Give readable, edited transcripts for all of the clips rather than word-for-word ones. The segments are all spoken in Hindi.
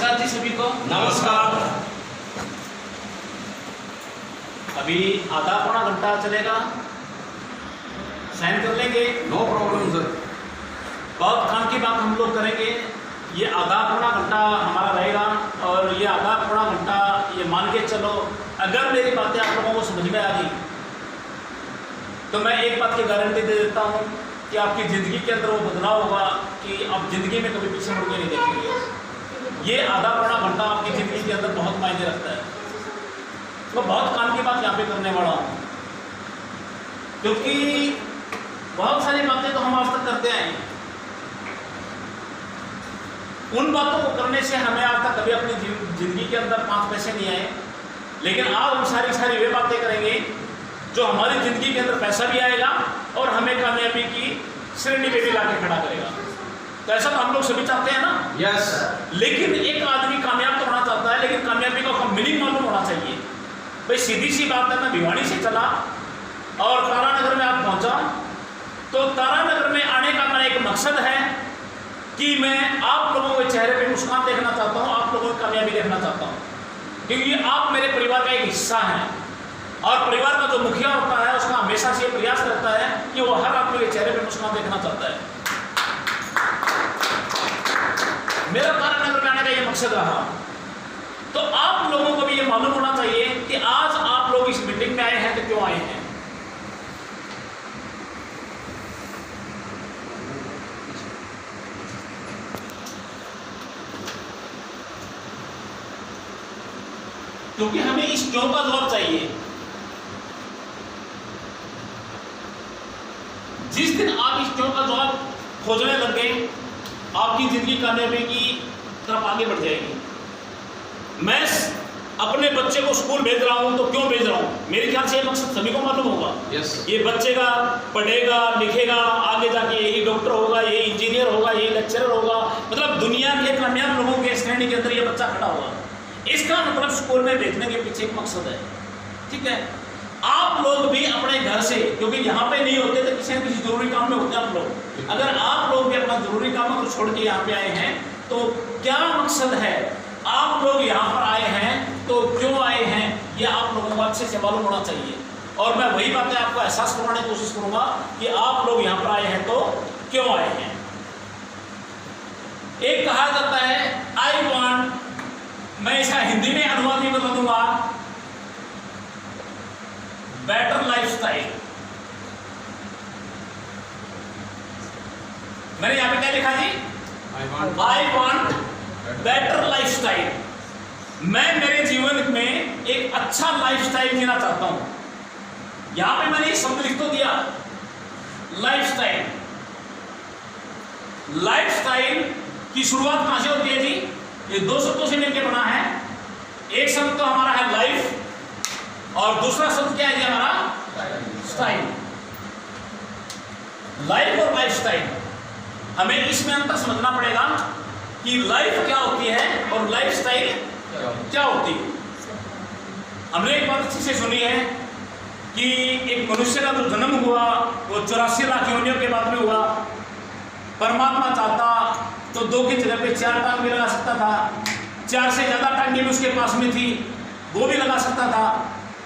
नमस्कार जी सभी को। नमस्कार। अभी आधा पौना घंटा चलेगा, साइन कर लेंगे, नो प्रॉब्लम सर। बहुत काम की बात हम लोग करेंगे। ये आधा पौना घंटा हमारा रहेगा और ये आधा पौना घंटा ये मान के चलो, अगर मेरी बातें आप लोगों को समझ में आ गई तो मैं एक बात की गारंटी दे देता हूँ कि आपकी ज़िंदगी के अंदर वो बदलाव होगा कि आप ज़िंदगी में कभी पीछे मुड़ के नहीं देखेंगे। ये आधा पौना घंटा आपकी ज़िंदगी के अंदर बहुत मायने रखता है। मैं बहुत काम की बात यहाँ पे करने वाला हूँ, क्योंकि बहुत सारी बातें तो हम आज तक करते आए हैं। उन बातों को करने से हमें आज तक कभी अपनी ज़िंदगी के अंदर 5 पैसे नहीं आए, लेकिन आज हम सारी वे बातें करेंगे जो हमारी ज़िंदगी के अंदर पैसा भी आएगा और हमें कामयाबी की श्रेणी में भी लाके खड़ा करेगा। तो ऐसा तो हम लोग सभी चाहते हैं ना? यस। लेकिन एक आदमी कामयाब तो होना चाहता है, लेकिन कामयाबी का मीनिंग मालूम होना चाहिए। भाई सीधी सी बात है, मैं भिवाड़ी से चला और तारानगर में आप पहुंचा, तो तारानगर में आने का मेरा एक मकसद है कि मैं आप लोगों के चेहरे पे मुस्कान देखना चाहता हूँ, आप लोगों की कामयाबी देखना चाहता हूँ, क्योंकि आप मेरे परिवार का एक हिस्सा हैं। और परिवार का जो मुखिया होता है उसका हमेशा से प्रयास करता है कि वो हर आदमी के चेहरे पे मुस्कान देखना चाहता है। मेरा तारानगर में आने का ये मकसद रहा। तो आप लोगों को भी ये मालूम होना चाहिए कि आज आप लोग इस मीटिंग में आए हैं तो क्यों आए हैं। क्योंकि हमें इस क्यों का जवाब चाहिए। जिस दिन आप इस क्यों का जवाब खोजने लग गए, आपकी जिंदगी कामयाबी की तरफ आगे बढ़ जाएगी। मैं अपने बच्चे को स्कूल भेज रहा हूं तो क्यों भेज रहा हूं? मेरे ख्याल से ये मकसद सभी को मालूम होगा। yes. ये बच्चे का पढ़ेगा लिखेगा, आगे जाके यही डॉक्टर होगा, ये इंजीनियर होगा, ये लेक्चरर होगा, मतलब दुनिया के कामयाब लोगों के श्रेणी के अंदर ये बच्चा खड़ा होगा। इसका मतलब स्कूल में भेजने के पीछे एक मकसद है। ठीक है, आप लोग भी अपने घर से, क्योंकि यहाँ पे नहीं होते तो किसी न किसी जरूरी काम में होते हैं आप लोग, अगर आप लोग भी अपना जरूरी काम को छोड़ के यहाँ पे आए हैं तो क्या मकसद है, आप लोग यहाँ पर आए हैं तो क्यों आए हैं, ये आप लोगों को अच्छे से मालूम होना चाहिए। और मैं वही बातें आपको एहसास करवाने की कोशिश करूंगा कि आप लोग यहाँ पर आए हैं तो क्यों आए हैं। एक कहा जाता है आई वांट, मैं इसका हिंदी में अनुवाद भी बता दूंगा, बेटर लाइफस्टाइल। मैंने यहां पे क्या लिखा जी? I want better lifestyle. मैं मेरे जीवन में एक अच्छा लाइफस्टाइल जीना चाहता हूं। यहां पे मैंने शब्द लिख तो दिया लाइफस्टाइल। लाइफस्टाइल की शुरुआत कहां से होती है जी? ये 2 शब्दों से मिलकर बना है। एक शब्द तो हमारा है लाइफ और दूसरा शब्द क्या है हमारा? स्टाइल। लाइफ और लाइफ स्टाइल, हमें इसमें अंतर समझना पड़ेगा कि लाइफ क्या होती है और लाइफ स्टाइल क्या होती है। हमने एक बात अच्छी से सुनी है कि एक मनुष्य का जो जन्म हुआ वो 84 लाख योनियों के बाद में हुआ। परमात्मा चाहता तो 2 की जगह पे 4 टांग भी लगा सकता था, 4 से ज्यादा टांगे भी उसके पास में थी, वो भी लगा सकता था।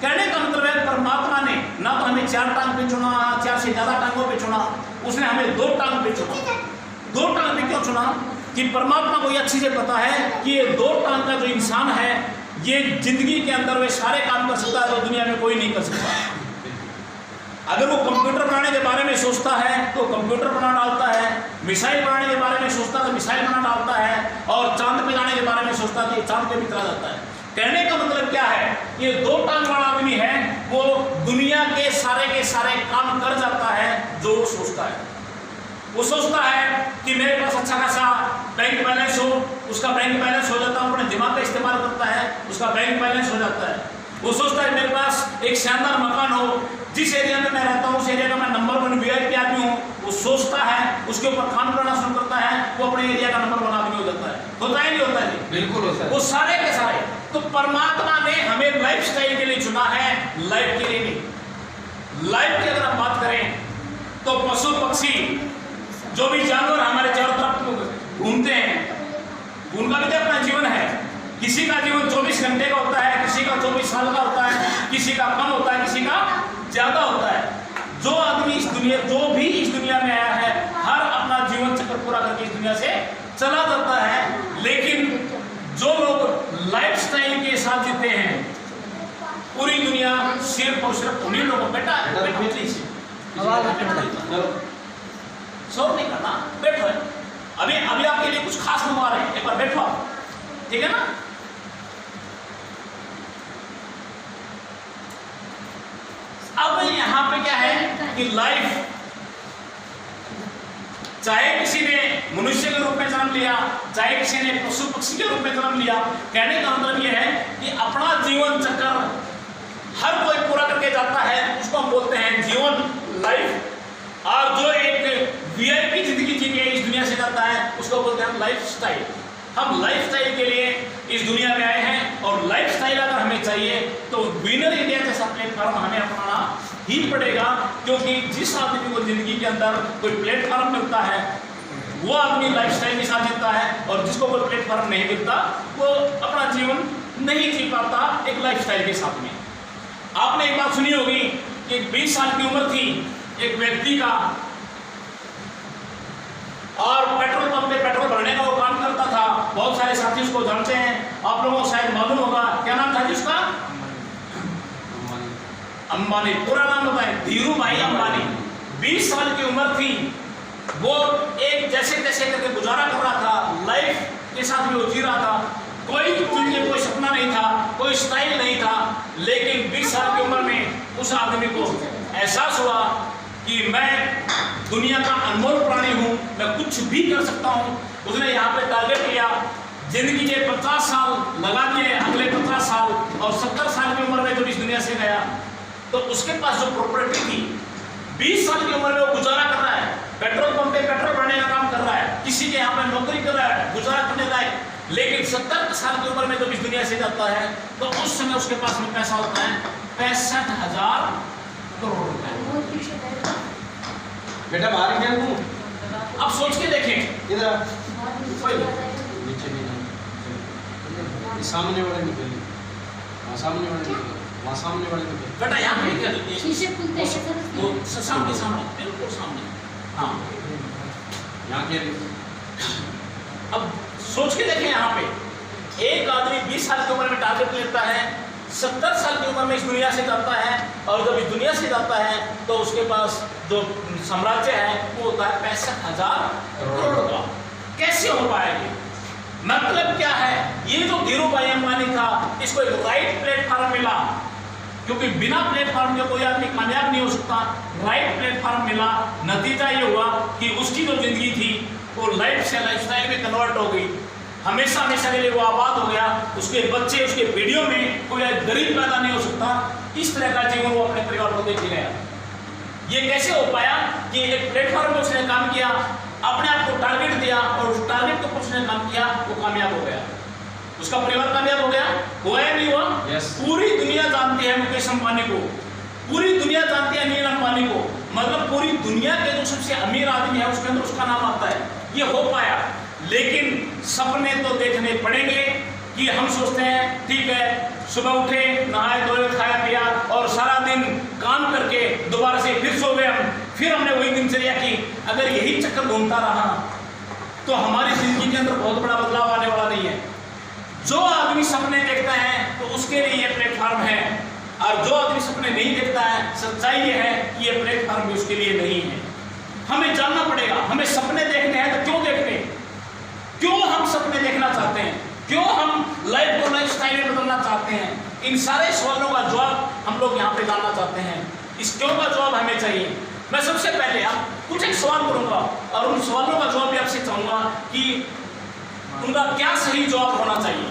कहने का मतलब है परमात्मा ने ना तो हमें 4 टांग पे चुना, 4 से ज्यादा टांगों पे चुना, उसने हमें 2 टांग पे चुना। 2 टांग पे क्यों चुना? कि परमात्मा को ये अच्छी से पता है कि ये 2 टांग का जो इंसान है ये जिंदगी के अंदर वे सारे काम कर सकता है जो दुनिया में कोई नहीं कर सकता। अगर वो कंप्यूटर बनाने के बारे में सोचता है तो कंप्यूटर बना डालता है, मिसाइल बनाने के बारे में सोचता है तो मिसाइल बना डालता है, और चांद पे जाने के बारे में सोचता है तो चांद पे भी चला जाता है। कहने का मतलब क्या है? ये 2 टांग वाला आदमी है, वो दुनिया के सारे काम कर जाता है जो वो सोचता है। वो सोचता है कि मेरे पास अच्छा खासा बैंक बैलेंस हो, उसका बैंक बैलेंस हो जाता है, अपने दिमाग का इस्तेमाल करता है, उसका बैंक बैलेंस हो जाता है। वो सोचता है मेरे पास एक शानदार मकान हो, जिस एरिया में मैं रहता हूँ उस एरिया का मैं नंबर 1 VIP आदमी हूँ। वो सोचता है, उसके ऊपर काम करना शुरू करता है, वो अपने एरिया का नंबर 1 आदमी हो जाता है। होता है नहीं होता है? बिल्कुल होता है। वो सारे के सारे। तो परमात्मा ने हमें लाइफ स्टाइल के लिए चुना है, लाइफ के लिए नहीं। लाइफ की अगर हम बात करें तो पशु पक्षी जो भी जानवर हमारे चारों तरफ घूमते हैं, उनका भी तो अपना जीवन है। किसी का जीवन 24 घंटे का होता है, किसी का 24 साल का होता है, किसी का कम होता है, किसी का ज्यादा होता है। जो आदमी जो भी इस दुनिया में आया है, हर अपना जीवन चक्र पूरा करके इस दुनिया से चला जाता है। लेकिन जो लोग लाइफस्टाइल के साथ जीते हैं, पूरी दुनिया सिर्फ और सिर्फ उन्हीं लोगों बेटा शोर नहीं करना, बैठो। अभी आपके लिए कुछ खास मंगवा रहे हैं, एक बार बैठो आप, ठीक है ना। अब यहां पे क्या है कि लाइफ, चाहे किसी ने मनुष्य के रूप में जन्म लिया, चाहे किसी ने पशु पक्षी के रूप में जन्म लिया, कहने का मतलब यह है कि अपना जीवन चक्र हर कोई पूरा करके जाता है, उसको हम बोलते हैं जीवन, लाइफ। और जो एक वीआईपी जिंदगी जी के इस दुनिया से जाता है, उसको बोलते हैं लाइफस्टाइल। हम लाइफस्टाइल के लिए इस दुनिया में आए हैं, और लाइफस्टाइल अगर हमें चाहिए तो विनर इंडिया जैसा प्लेटफॉर्म हमें अपनाना ही पड़ेगा। क्योंकि जिस आदमी को जिंदगी के अंदर कोई प्लेटफॉर्म मिलता है, वो आदमी लाइफस्टाइल के साथ जीता है, और जिसको कोई प्लेटफॉर्म नहीं मिलता वो अपना जीवन नहीं जी पाता एक लाइफस्टाइल के साथ में। आपने एक बात सुनी होगी कि 20 साल की उम्र थी एक व्यक्ति का, और पेट्रोल पंप पे पेट्रोल भरने का वो काम करता था। बहुत सारे साथी उसको जानते हैं, आप लोगों को शायद मालूम होगा, क्या नाम था जिसका? अंबानी। पूरा नाम बताएं, धीरू भाई अंबानी। 20 साल की उम्र थी, वो एक जैसे तैसे करके गुजारा कर रहा था, लाइफ के साथ भी वो जी रहा था। कोई सपना नहीं था, कोई स्टाइल नहीं था। लेकिन 20 साल की उम्र में उस आदमी को एहसास हुआ कि मैं दुनिया का अनमोल प्राणी हूँ, मैं कुछ भी कर सकता हूँ। उसने यहाँ पे टारगेट लिया, जिंदगी के 50 साल लगा दिए, अगले 50 साल, और 70 साल की उम्र में जब इस दुनिया से गया तो उसके पास जो प्रॉपर्टी थी, 20 साल की उम्र में वो गुजारा कर रहा है, पेट्रोल पंप पे पेट्रोल भरने का काम कर रहा है, किसी के यहाँ पे नौकरी कर रहा है, गुजारा करने लायक। लेकिन 70 साल की उम्र में जब इस दुनिया से जाता है तो उस समय उसके पास में पैसा होता है 65,000 करोड़ रुपए। बेटा बाहर क्या हूँ? अब सोच के देखें, इधर नीचे भी नहीं, सामने वाले निकल, सामने वाले निकल, वहाँ सामने वाले निकल। बेटा यहाँ पे निकल, शीशे खुलते हैं वो सामने सामने बिल्कुल सामने। हाँ, यहाँ के अब सोच के देखें, यहाँ पे एक आदमी 20 साल की उम्र में टारगेट लेता है, 70 साल की उम्र में इस दुनिया से जाता है, और जब इस दुनिया से जाता है तो उसके पास जो साम्राज्य है वो होता है 65,000 करोड़ का। कैसे हो पाएगी? मतलब क्या है? ये जो धीरू भाई अंबानी था, इसको एक राइट प्लेटफॉर्म मिला, क्योंकि बिना प्लेटफॉर्म के कोई आदमी कामयाब नहीं हो सकता। राइट प्लेटफॉर्म मिला, नतीजा ये हुआ कि उसकी जो जिंदगी थी वो लाइफ से लाइफस्टाइल में कन्वर्ट हो गई, हमेशा हमेशा के लिए वो आबाद हो गया। उसके बच्चे, उसके पीढ़ियों में कोई गरीब पैदा नहीं हो सकता। इस तरह का जीवन वो अपने परिवार को देके गया। ये कैसे हो पाया कि एक प्लेटफॉर्म पे उसने काम किया, अपने आप को टारगेट दिया, और उस टारगेट के ऊपर उसने काम किया, वो कामयाब हो गया। उसका परिवार कामयाब हो गया, हुआ या नहीं हुआ? yes. पूरी दुनिया जानती है मुकेश अंबानी को, पूरी दुनिया जानती है अनिल अंबानी को। मतलब पूरी दुनिया के जो सबसे अमीर आदमी है उसके अंदर उसका नाम आता है। ये हो पाया। लेकिन सपने तो देखने पड़ेंगे कि हम सोचते हैं ठीक है, सुबह उठे, नहाए धोए, खाया पिया, और सारा दिन काम करके दोबारा से फिर सो गए हम, फिर हमने वही दिनचर्या की। अगर यही चक्कर घूमता रहा तो हमारी जिंदगी के अंदर बहुत बड़ा बदलाव आने वाला नहीं है। जो आदमी सपने देखता है तो उसके लिए ये प्लेटफॉर्म है, और जो आदमी सपने नहीं देखता है, सच्चाई ये है कि ये प्लेटफॉर्म भी उसके लिए नहीं है। हमें जानना पड़ेगा, हमें सपने देखने हैं तो क्यों देखते हैं, क्यों हम सपने देखना चाहते हैं, क्यों हम लाइफ को लाइफस्टाइल में बदलना चाहते हैं। इन सारे सवालों का जवाब हम लोग यहाँ पे जानना चाहते हैं। इस क्यों का जवाब हमें चाहिए। मैं सबसे पहले आप कुछ एक सवाल करूंगा, और उन सवालों का जवाब भी आपसे चाहूंगा कि उनका क्या सही जवाब होना चाहिए।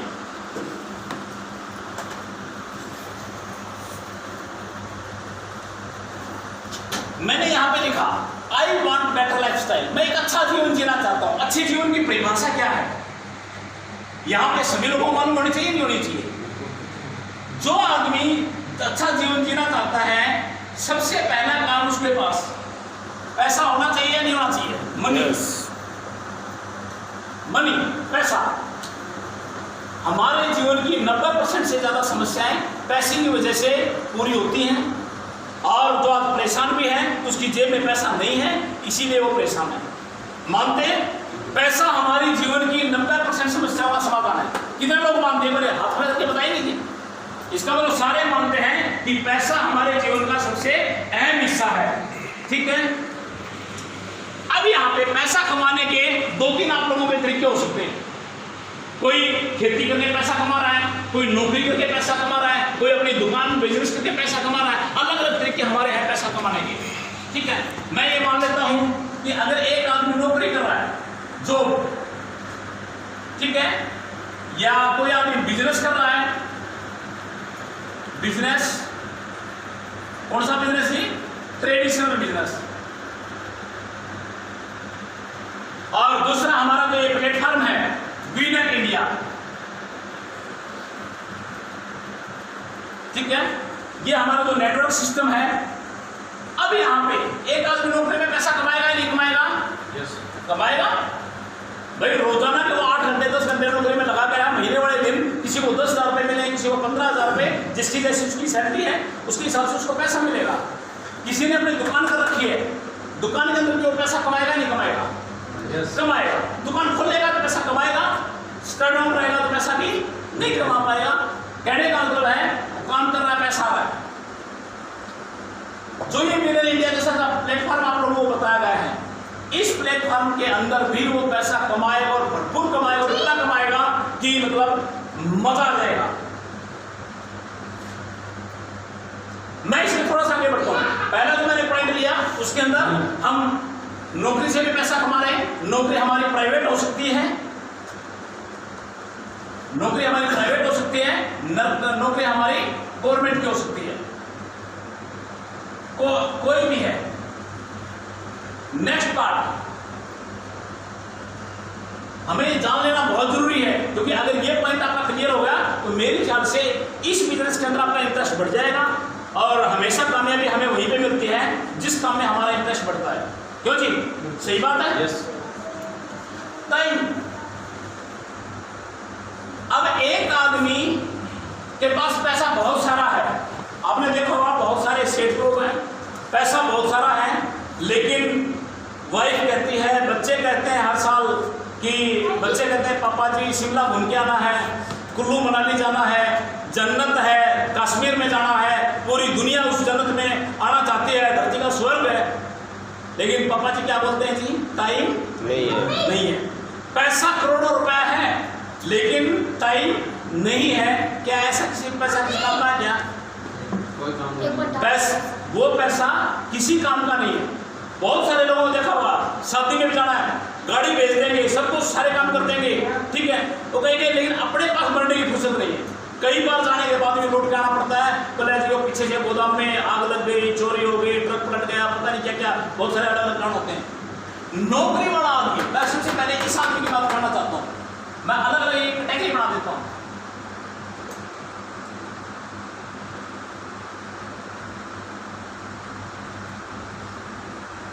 मैंने यहाँ पे लिखा आई वॉन्ट बेटर लाइफस्टाइल। मैं एक अच्छा जीवन जीना चाहता हूँ। अच्छे जीवन की परिभाषा क्या है? यहाँ पे सभी लोगों को मालूम होनी चाहिए, नहीं होनी चाहिए? जो आदमी अच्छा जीवन जीना चाहता है, सबसे पहला काम उसके पास पैसा होना चाहिए या नहीं होना चाहिए? मनी, मनी, पैसा। हमारे जीवन की 90% से ज़्यादा समस्याएं पैसे की वजह से पूरी होती हैं। और जो आज परेशान भी है तो उसकी जेब में पैसा नहीं है, इसीलिए वो परेशान है। मानते हैं पैसा हमारी जीवन की 90% समस्याओं का समाधान है। कितने लोग मानते हैं? बोले हाथ में करके बताएंगे जी। इसका मतलब सारे मानते हैं कि पैसा हमारे जीवन का सबसे अहम हिस्सा है। ठीक है, अब यहाँ पे पैसा कमाने के 2-3 आप लोगों के तरीके हो सकते हैं। कोई खेती करके पैसा कमा रहा है, कोई नौकरी करके पैसा कमा रहा है, कोई अपनी दुकान बिजनेस करके पैसा कमा रहा है। अलग अलग तरीके हमारे हैं पैसा कमाने के। ठीक है, मैं ये मान लेता हूं कि अगर एक आदमी नौकरी कर रहा है, जॉब, ठीक है, या कोई आदमी बिजनेस कर रहा है, बिजनेस, कौन सा बिजनेस ही? Traditional business. और दूसरा हमारा जो ये प्लेटफॉर्म है विनर इंडिया, ठीक है, ये हमारा जो नेटवर्क सिस्टम है। अब यहां पे एक आदमी नौकरी में पैसा कमाएगा या नहीं कमाएगा? यस, कमाएगा भाई। रोजाना के वो 8 घंटे 10 घंटे नौकरी में लगा गया, महीने वाले दिन किसी को 10,000 रुपए मिले, किसी को 15,000 रुपए, जिसकी जैसी उसकी सैलरी है उसके हिसाब से उसको पैसा मिलेगा। किसी ने अपनी दुकान कर रखी है, दुकान के अंदर भी वो पैसा कमाएगा नहीं कमाएगा? यस, कमाएगा। दुकान खोलेगा तो पैसा कमाएगा, स्टॉक डाउन रहेगा तो पैसा भी नहीं कमा पाएगा। कहने का मतलब है काम कर रहा है, पैसा आ रहा है। जो ये विनर इंडिया जैसा प्लेटफॉर्म आप लोगों को बताया गया है, इस प्लेटफॉर्म के अंदर भी वो पैसा कमाएगा और भरपूर कमाएगा और इतना कमाएगा कि मतलब मजा आ जाएगा। मैं इसमें थोड़ा सा आगे बढ़ता हूं। पहला जो मैंने पॉइंट लिया उसके अंदर हम नौकरी से भी पैसा कमा रहे हैं। नौकरी हमारी प्राइवेट हो सकती है, नौकरी हमारी प्राइवेट हो सकती है, नौकरी हमारी गवर्नमेंट की हो सकती है, कोई भी है। नेक्स्ट पार्ट हमें जान लेना बहुत जरूरी है, क्योंकि अगर ये पॉइंट आपका क्लियर हो गया तो मेरे ख्याल से इस बिजनेस के अंदर आपका इंटरेस्ट बढ़ जाएगा। और हमेशा कामयाबी हमें वहीं पे मिलती है जिस काम में हमारा इंटरेस्ट बढ़ता है। क्यों जी? सही बात है। यस। टाइम। अब एक आदमी के पास पैसा बहुत सारा है, आपने देखा होगा बहुत सारे सेठ लोग हैं, पैसा बहुत सारा है, लेकिन वाइफ कहती है, बच्चे कहते हैं हर साल कि बच्चे कहते हैं पापा जी शिमला घूम के आना है, कुल्लू मनाली जाना है, जन्नत है, कश्मीर में जाना है, पूरी दुनिया उस जन्नत में आना चाहती है, धरती का स्वर्ग है। लेकिन पापा जी क्या बोलते हैं जी? टाइम नहीं है। पैसा करोड़ों रुपए है लेकिन टाइम नहीं है। क्या ऐसा किसी पैसा किसी काम का है क्या? कोई काम नहीं। वो पैसा किसी काम का नहीं है। बहुत सारे लोगों को देखा होगा, शादी में भी जाना है, गाड़ी भेज देंगे, सब कुछ सारे काम कर देंगे, ठीक है, तो कहेंगे लेकिन अपने पास बढ़ने की फुर्सत नहीं है। कई बार जाने के बाद भी लौट के आना पड़ता है, कॉलेज के पीछे से गोदाम में आग लग गई, चोरी हो गई, ट्रक पलट गया, पता नहीं क्या क्या, बहुत सारे अलग अलग कारण होते हैं। नौकरी वाला आदमी, मैं सबसे पहले इस आदमी की बात करना चाहता हूँ, मैं अलग अलग एक कैटेगरी बना देता हूँ।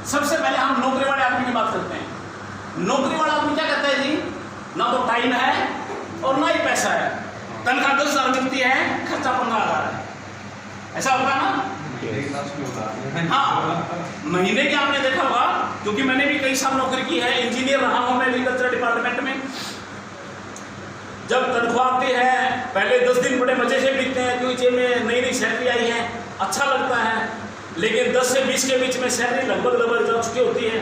सबसे पहले हम नौकरी वाले आदमी की बात करते हैं। नौकरी वाला आदमी क्या कहता है जी? ना तो टाइम है और ना ही पैसा है। तनख्वाह 10,000 मिलती है, खर्चा 15,000 है। ऐसा होता है ना? हाँ, महीने के आपने देखा होगा, क्योंकि मैंने भी कई साल नौकरी की है, इंजीनियर रहा हूं मैं एग्रीकल्चर डिपार्टमेंट में। जब तनख्वाह आती है पहले 10 दिन बड़े मजे से बीतते हैं, क्योंकि जेब में नई नई सैलरी आई है, अच्छा लगता है। लेकिन 10 से 20 के बीच में सैलरी लगभग जा चुकी होती है,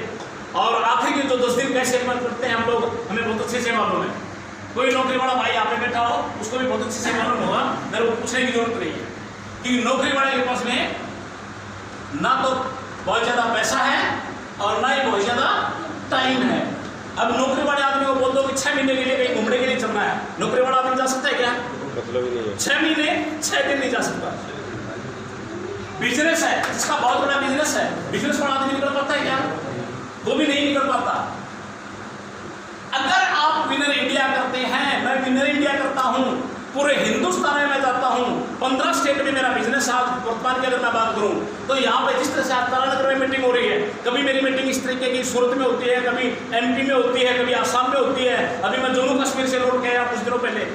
और आखिरी के जो 10 दिन कैसे खर्च करते हैं हम लोग, हमें बहुत अच्छे से मालूम है। कोई नौकरी वाला भाई यहाँ पे बैठा हो, उसको भी बहुत अच्छे से मालूम होगा, मेरे को पूछने की जरूरत नहीं है, क्योंकि नौकरी वाले के पास में ना तो बहुत ज़्यादा पैसा है और ना ही बहुत ज़्यादा टाइम है। अब नौकरी वाले आदमी को बोल दो कि 6 महीने के लिए कहीं घूमने के लिए चलना है, नौकरी वाला आदमी जा सकता है क्या? मतलब ही नहीं है। 6 महीने 6 दिन नहीं जा सकता। बिजनेस है, इसका बहुत बड़ा बिजनेस है, बिजनेस वाला आदमी निकल पाता है क्या? वो भी नहीं निकल पाता। अगर आप विनर इंडिया करते हैं, मैं विनर इंडिया करता हूं, पूरे हिंदुस्तान में मैं जाता हूं, 15 स्टेट में मेरा बिजनेस आज वर्तमान की अगर मैं बात करूं तो यहाँ पे जिस तरह से आज तारानगर में मीटिंग हो रही है, कभी मेरी मीटिंग इस तरीके की सूरत में होती है, कभी MP में होती है, कभी आसाम में होती है। अभी मैं जम्मू कश्मीर से लौट के आया कुछ दिनों पहले,